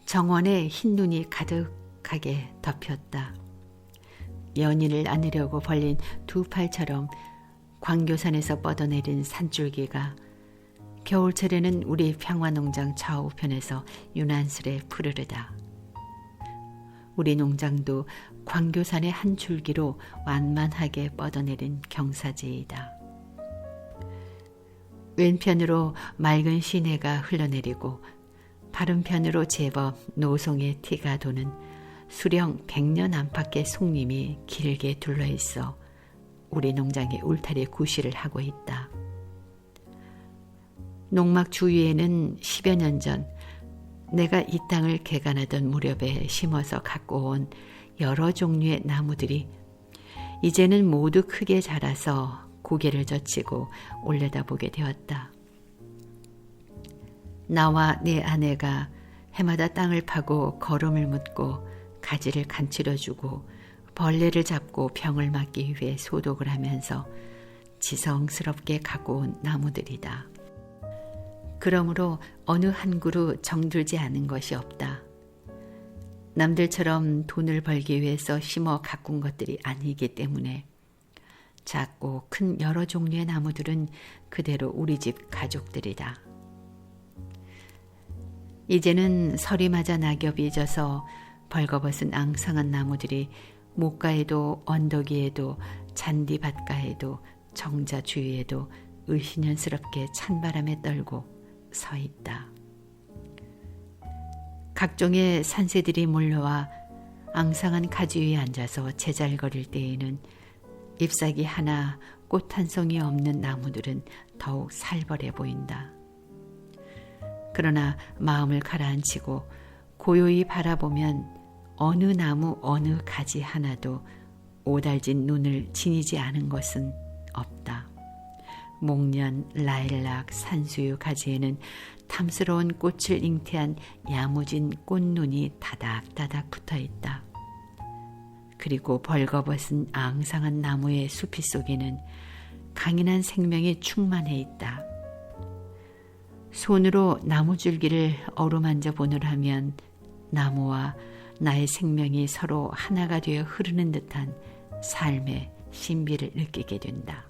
정원에 흰 눈이 가득하게 덮였다. 연인을 안으려고 벌린 두 팔처럼 광교산에서 뻗어내린 산줄기가 겨울철에는 우리 평화농장 좌우편에서 유난스레 푸르르다. 우리 농장도 광교산의 한 줄기로 완만하게 뻗어내린 경사지이다. 왼편으로 맑은 시내가 흘러내리고 바른편으로 제법 노송의 티가 도는 수령 100년 안팎의 송림이 길게 둘러있어 우리 농장의 울타리 구실을 하고 있다. 농막 주위에는 10여 년 전 내가 이 땅을 개간하던 무렵에 심어서 갖고 온 여러 종류의 나무들이 이제는 모두 크게 자라서 고개를 젖히고 올려다보게 되었다. 나와 내 아내가 해마다 땅을 파고 거름을 묻고 가지를 간추려주고 벌레를 잡고 병을 막기 위해 소독을 하면서 지성스럽게 갖고 온 나무들이다. 그러므로 어느 한 그루 정들지 않은 것이 없다. 남들처럼 돈을 벌기 위해서 심어 가꾼 것들이 아니기 때문에 작고 큰 여러 종류의 나무들은 그대로 우리 집 가족들이다. 이제는 설이 맞아 낙엽이 져서 벌거벗은 앙상한 나무들이 목가에도 언덕 위에도 잔디밭가에도 정자 주위에도 을씨년스럽게 찬바람에 떨고 서 있다. 각종의 산새들이 몰려와 앙상한 가지 위에 앉아서 제잘거릴 때에는 잎사귀 하나, 꽃 한 송이 없는 나무들은 더욱 살벌해 보인다. 그러나 마음을 가라앉히고 고요히 바라보면 어느 나무 어느 가지 하나도 오달진 눈을 지니지 않은 것은 없다. 목련, 라일락, 산수유 가지에는 탐스러운 꽃을 잉태한 야무진 꽃눈이 다닥다닥 붙어있다. 그리고 벌거벗은 앙상한 나무의 수피 속에는 강인한 생명이 충만해 있다. 손으로 나무줄기를 어루만져 보느라면 나무와 나의 생명이 서로 하나가 되어 흐르는 듯한 삶의 신비를 느끼게 된다.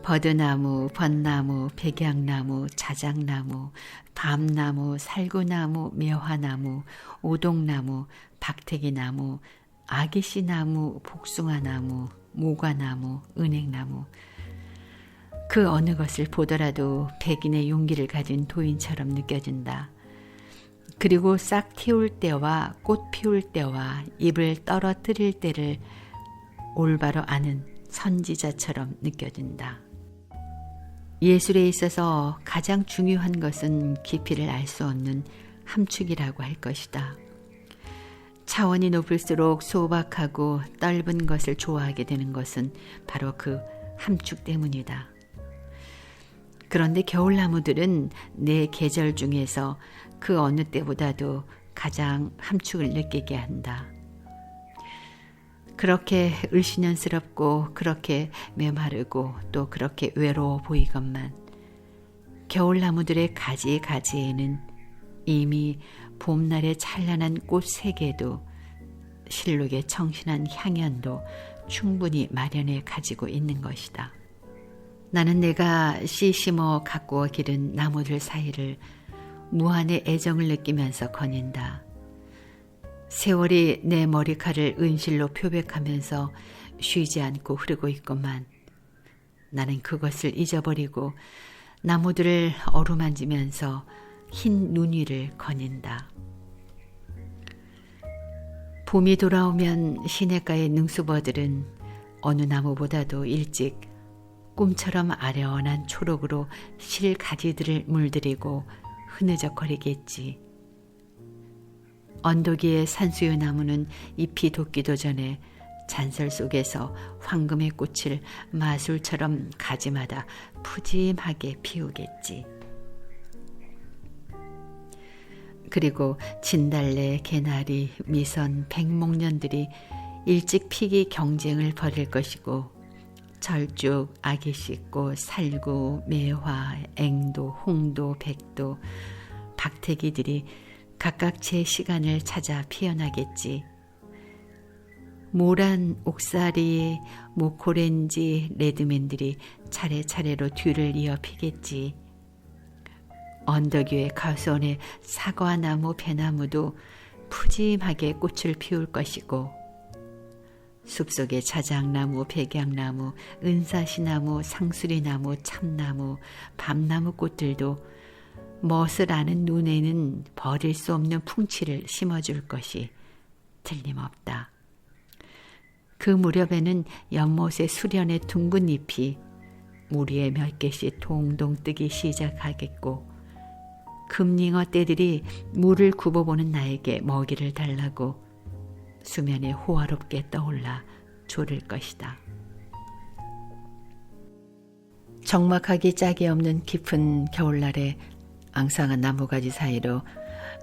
버드나무, 벚나무, 백약나무, 자작나무, 밤나무, 살구나무, 매화나무, 오동나무, 박태기나무, 아기씨나무, 복숭아나무, 모과나무, 은행나무, 그 어느 것을 보더라도 백인의 용기를 가진 도인처럼 느껴진다. 그리고 싹 틔울 때와 꽃 피울 때와 잎을 떨어뜨릴 때를 올바로 아는 선지자처럼 느껴진다. 예술에 있어서 가장 중요한 것은 깊이를 알 수 없는 함축이라고 할 것이다. 차원이 높을수록 소박하고 떫은 것을 좋아하게 되는 것은 바로 그 함축 때문이다. 그런데 겨울나무들은 내 계절 중에서 그 어느 때보다도 가장 함축을 느끼게 한다. 그렇게 을씨년스럽고 그렇게 메마르고 또 그렇게 외로워 보이건만 겨울나무들의 가지가지에는 이미 봄날의 찬란한 꽃 세계도 실록의 청신한 향연도 충분히 마련해 가지고 있는 것이다. 나는 내가 씨 심어 가꾸어 기른 나무들 사이를 무한의 애정을 느끼면서 거닌다. 세월이 내 머리칼을 은실로 표백하면서 쉬지 않고 흐르고 있건만 나는 그것을 잊어버리고 나무들을 어루만지면서 흰 눈 위를 거닌다. 봄이 돌아오면 시냇가의 능수버들은 어느 나무보다도 일찍 꿈처럼 아련한 초록으로 실가지들을 물들이고 흐느적거리겠지. 언덕 위의 산수유 나무는 잎이 돋기도 전에 잔설 속에서 황금의 꽃을 마술처럼 가지마다 푸짐하게 피우겠지. 그리고 진달래, 개나리, 미선, 백목련들이 일찍 피기 경쟁을 벌일 것이고 절쭉, 아기씨꽃, 살구, 매화, 앵도, 홍도, 백도, 박태기들이 각각 제 시간을 찾아 피어나겠지. 모란, 옥사리, 모코렌지, 레드맨들이 차례차례로 뒤를 이어 피겠지. 언덕 위의 가수원의 사과나무, 배나무도 푸짐하게 꽃을 피울 것이고, 숲속의 자작나무, 백약나무, 은사시나무, 상수리나무, 참나무, 밤나무 꽃들도 멋을 아는 눈에는 버릴 수 없는 풍치를 심어줄 것이 틀림없다. 그 무렵에는 연못의 수련의 둥근 잎이 무리에 몇 개씩 동동 뜨기 시작하겠고, 금링어 떼들이 물을 굽어보는 나에게 먹이를 달라고 수면에 호화롭게 떠올라 조를 것이다. 적막하기 짝이 없는 깊은 겨울날에 앙상한 나무가지 사이로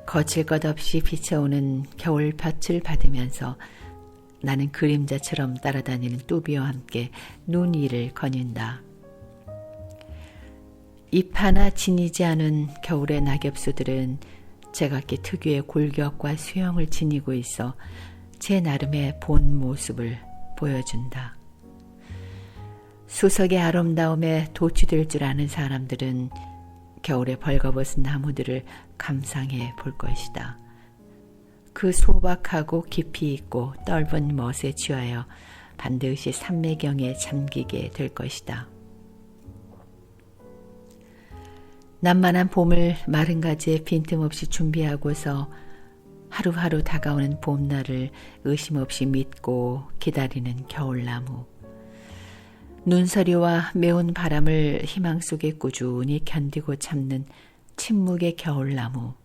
거칠 것 없이 비쳐오는 겨울 볕을 받으면서 나는 그림자처럼 따라다니는 뚜비와 함께 눈 위를 거닌다. 잎 하나 지니지 않은 겨울의 낙엽수들은 제각기 특유의 골격과 수영을 지니고 있어 제 나름의 본 모습을 보여준다. 수석의 아름다움에 도취될 줄 아는 사람들은 겨울에 벌거벗은 나무들을 감상해 볼 것이다. 그 소박하고 깊이 있고 떫은 멋에 취하여 반드시 삼매경에 잠기게 될 것이다. 난만한 봄을 마른 가지에 빈틈없이 준비하고서 하루하루 다가오는 봄날을 의심 없이 믿고 기다리는 겨울나무. 눈서리와 매운 바람을 희망 속에 꾸준히 견디고 참는 침묵의 겨울나무.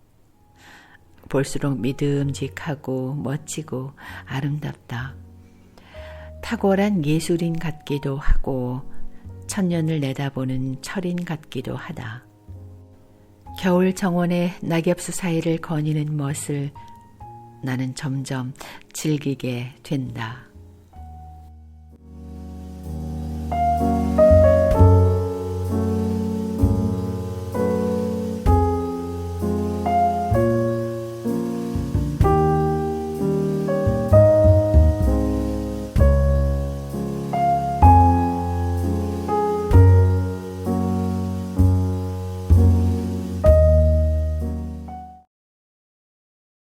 볼수록 믿음직하고 멋지고 아름답다. 탁월한 예술인 같기도 하고 천년을 내다보는 철인 같기도 하다. 겨울 정원의 낙엽수 사이를 거니는 멋을 나는 점점 즐기게 된다.